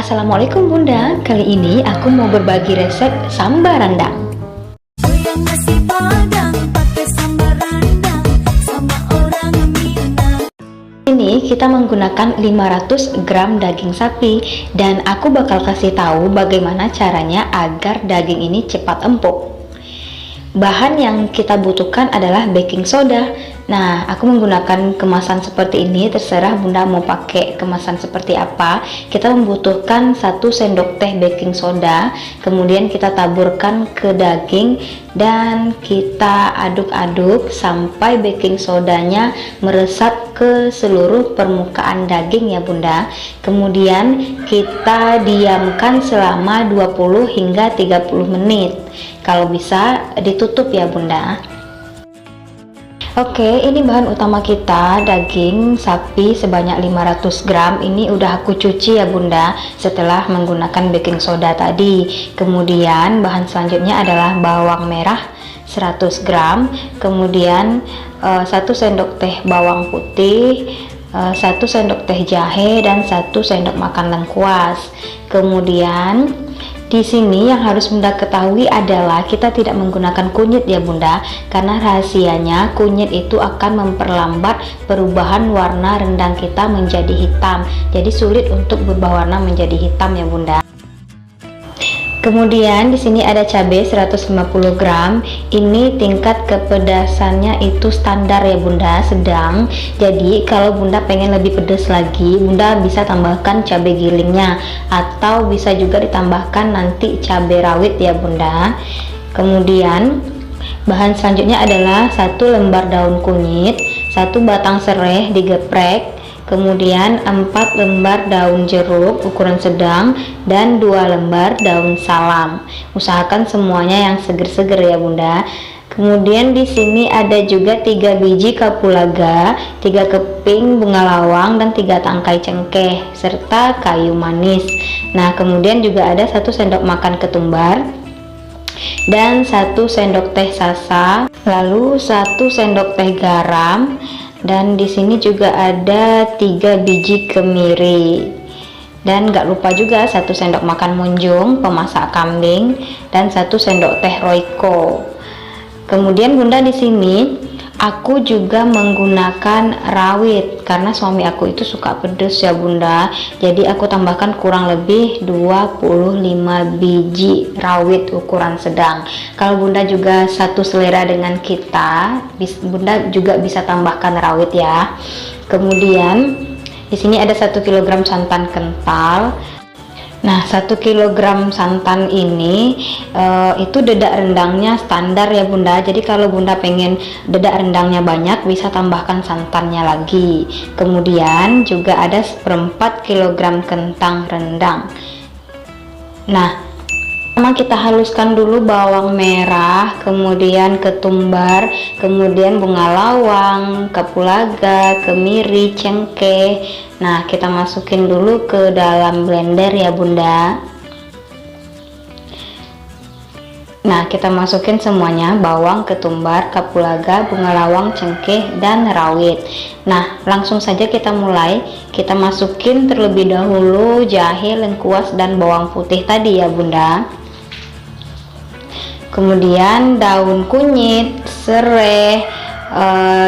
Assalamualaikum Bunda, kali ini aku mau berbagi resep sambal rendang. Ini kita menggunakan 500 gram daging sapi dan aku bakal kasih tahu bagaimana caranya agar daging ini cepat empuk. Bahan yang kita butuhkan adalah baking soda. Nah, aku menggunakan kemasan seperti ini, terserah Bunda mau pakai kemasan seperti apa. Kita membutuhkan 1 sendok teh baking soda, kemudian kita taburkan ke daging dan kita aduk-aduk sampai baking sodanya meresap ke seluruh permukaan daging ya Bunda. Kemudian kita diamkan selama 20 hingga 30 menit. Kalau bisa ditutup ya Bunda. Oke, ini bahan utama kita, daging sapi sebanyak 500 gram. Ini udah aku cuci ya Bunda setelah menggunakan baking soda tadi. Kemudian bahan selanjutnya adalah bawang merah 100 gram, kemudian 1 sendok teh bawang putih, 1 sendok teh jahe, dan 1 sendok makan lengkuas. Kemudian di sini yang harus Bunda ketahui adalah kita tidak menggunakan kunyit ya Bunda, karena rahasianya kunyit itu akan memperlambat perubahan warna rendang kita menjadi hitam. Jadi sulit untuk berubah warna menjadi hitam ya Bunda. Kemudian di sini ada cabai 150 gram. Ini tingkat kepedasannya itu standar ya Bunda, sedang. Jadi kalau Bunda pengen lebih pedas lagi, Bunda bisa tambahkan cabai gilingnya atau bisa juga ditambahkan nanti cabai rawit ya Bunda. Kemudian bahan selanjutnya adalah 1 lembar daun kunyit, 1 batang serai digeprek, kemudian 4 lembar daun jeruk ukuran sedang, dan 2 lembar daun salam. Usahakan semuanya yang seger-seger ya Bunda. Kemudian di sini ada juga 3 biji kapulaga, 3 keping bunga lawang, dan 3 tangkai cengkeh serta kayu manis. Nah, kemudian juga ada 1 sendok makan ketumbar dan 1 sendok teh sasa, lalu 1 sendok teh garam. Dan di sini juga ada 3 biji kemiri, dan gak lupa juga 1 sendok makan munjung pemasak kambing, dan 1 sendok teh royco. Kemudian Bunda di sini aku juga menggunakan rawit karena suami aku itu suka pedas ya Bunda. Jadi aku tambahkan kurang lebih 25 biji rawit ukuran sedang. Kalau Bunda juga satu selera dengan kita, Bunda juga bisa tambahkan rawit ya. Kemudian di sini ada 1 kg santan kental. Nah, 1 kg santan ini itu dedak rendangnya standar ya Bunda. Jadi kalau Bunda pengen dedak rendangnya banyak, bisa tambahkan santannya lagi. Kemudian juga ada 1/4 kg kentang rendang. Nah, pertama kita haluskan dulu bawang merah, kemudian ketumbar, kemudian bunga lawang, kapulaga, kemiri, cengkeh. Nah, kita masukin dulu ke dalam blender ya Bunda. Nah, kita masukin semuanya, bawang, ketumbar, kapulaga, bunga lawang, cengkeh, dan rawit. Nah, langsung saja kita mulai. Kita masukin terlebih dahulu jahe, lengkuas, dan bawang putih tadi ya Bunda. Kemudian daun kunyit, serai,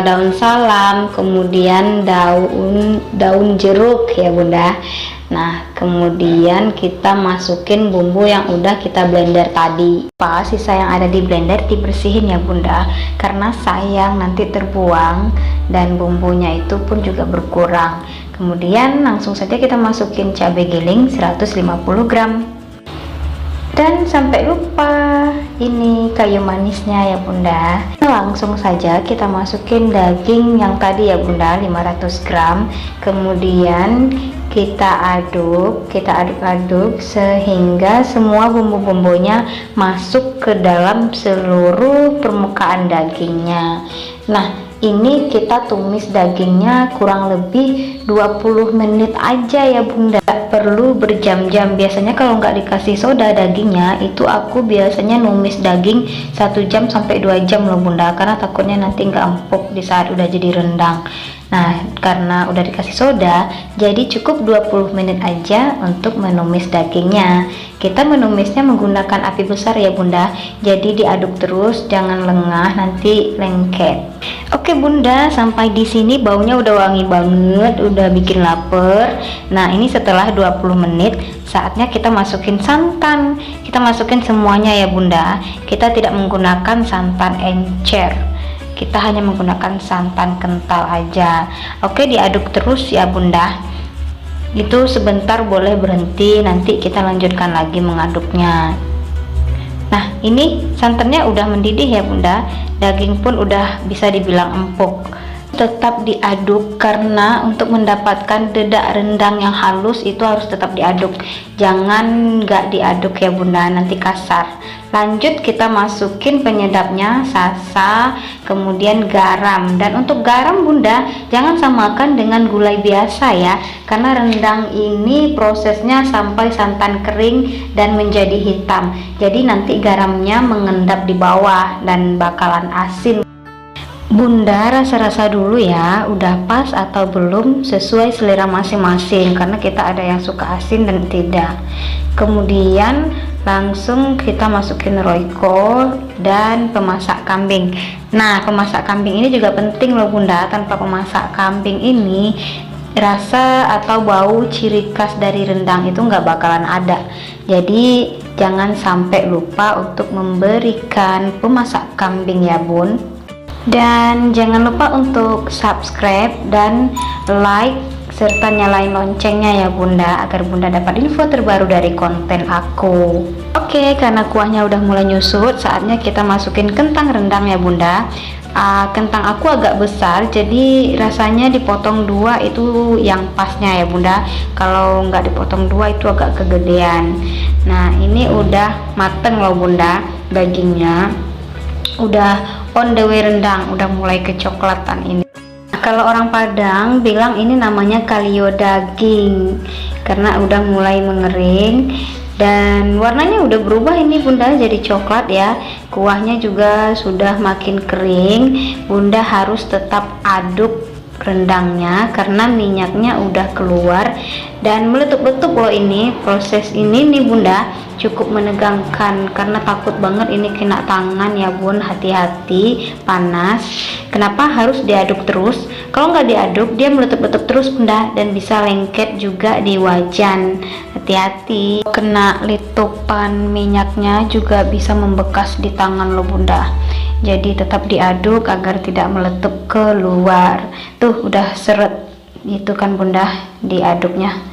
daun salam, kemudian daun jeruk ya Bunda. Nah, kemudian kita masukin bumbu yang udah kita blender tadi. Sisa yang ada di blender dibersihin ya Bunda, karena sayang nanti terbuang dan bumbunya itu pun juga berkurang. Kemudian langsung saja kita masukin cabai giling 150 gram. Dan sampai lupa, ini kayu manisnya ya Bunda. Langsung saja kita masukin daging yang tadi ya Bunda, 500 gram. Kemudian kita aduk-aduk sehingga semua bumbu-bumbunya masuk ke dalam seluruh permukaan dagingnya. Nah, ini kita tumis dagingnya kurang lebih 20 menit aja ya Bunda, perlu berjam-jam. Biasanya kalau nggak dikasih soda dagingnya itu, aku biasanya numis daging 1 jam sampai 2 jam loh Bunda, karena takutnya nanti nggak empuk di saat udah jadi rendang. Nah, karena udah dikasih soda, jadi cukup 20 menit aja untuk menumis dagingnya. Kita menumisnya menggunakan api besar ya Bunda, jadi diaduk terus, jangan lengah, nanti lengket. Oke Bunda, sampai di sini baunya udah wangi banget, udah bikin lapar. Nah, ini setelah 20 menit, saatnya kita masukin santan. Kita masukin semuanya ya Bunda, kita tidak menggunakan santan encer, kita hanya menggunakan santan kental aja. Oke, diaduk terus ya Bunda. Itu sebentar boleh berhenti, nanti kita lanjutkan lagi mengaduknya. Nah, ini santannya udah mendidih ya Bunda, daging pun udah bisa dibilang empuk. Tetap diaduk karena untuk mendapatkan dedak rendang yang halus itu harus tetap diaduk, jangan nggak diaduk ya Bunda, nanti kasar. Lanjut kita masukin penyedapnya, sasa, kemudian garam. Dan untuk garam Bunda, jangan samakan dengan gulai biasa ya, karena rendang ini prosesnya sampai santan kering dan menjadi hitam, jadi nanti garamnya mengendap di bawah dan bakalan asin. Bunda rasa-rasa dulu ya, udah pas atau belum, sesuai selera masing-masing, karena kita ada yang suka asin dan tidak. Kemudian langsung kita masukin royco dan pemasak kambing. Nah, pemasak kambing ini juga penting loh Bunda, tanpa pemasak kambing ini rasa atau bau ciri khas dari rendang itu nggak bakalan ada. Jadi jangan sampai lupa untuk memberikan pemasak kambing ya Bun. Dan jangan lupa untuk subscribe dan like serta nyalain loncengnya ya Bunda, agar Bunda dapat info terbaru dari konten aku. Oke, karena kuahnya udah mulai nyusut, saatnya kita masukin kentang rendang ya Bunda. Kentang aku agak besar, jadi rasanya dipotong dua itu yang pasnya ya Bunda. Kalau nggak dipotong dua itu agak kegedean. Nah, ini udah mateng loh Bunda, dagingnya udah on the way rendang, udah mulai kecoklatan ini. Kalau orang Padang bilang ini namanya kalio daging, karena udah mulai mengering dan warnanya udah berubah ini Bunda, jadi coklat ya. Kuahnya juga sudah makin kering. Bunda harus tetap aduk rendangnya karena minyaknya udah keluar dan meletup-letup loh. Ini proses ini nih Bunda cukup menegangkan karena takut banget ini kena tangan ya Bun, hati-hati panas. Kenapa harus diaduk terus? Kalau nggak diaduk dia meletup-letup terus Bunda, dan bisa lengket juga di wajan. Hati-hati, kena letupan minyaknya juga bisa membekas di tangan loh Bunda. Jadi tetap diaduk agar tidak meletup keluar. Tuh udah seret itu kan Bunda diaduknya.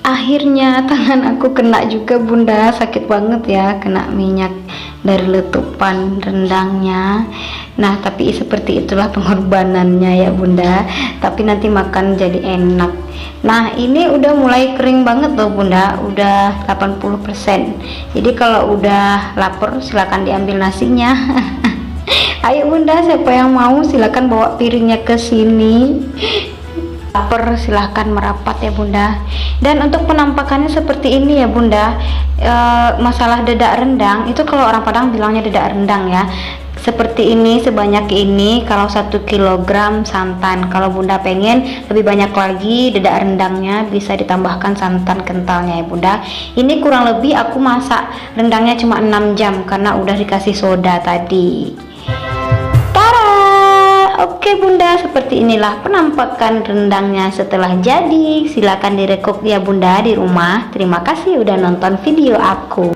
Akhirnya tangan aku kena juga Bunda, sakit banget ya, kena minyak dari letupan rendangnya. Nah, tapi seperti itulah pengorbanannya ya Bunda, tapi nanti makan jadi enak. Nah, ini udah mulai kering banget loh Bunda, udah 80%. Jadi kalau udah lapar silahkan diambil nasinya. Ayo Bunda, siapa yang mau silahkan bawa piringnya ke sini. Lapar silahkan merapat ya Bunda. Dan untuk penampakannya seperti ini ya Bunda. Masalah dedak rendang itu kalau orang Padang bilangnya dedak rendang ya, seperti ini, sebanyak ini kalau 1 kilogram santan. Kalau Bunda pengen lebih banyak lagi dedak rendangnya, bisa ditambahkan santan kentalnya ya Bunda. Ini kurang lebih aku masak rendangnya cuma 6 jam karena udah dikasih soda tadi. Oke Bunda, seperti inilah penampakan rendangnya setelah jadi. Silakan direkop ya Bunda di rumah. Terima kasih udah nonton video aku.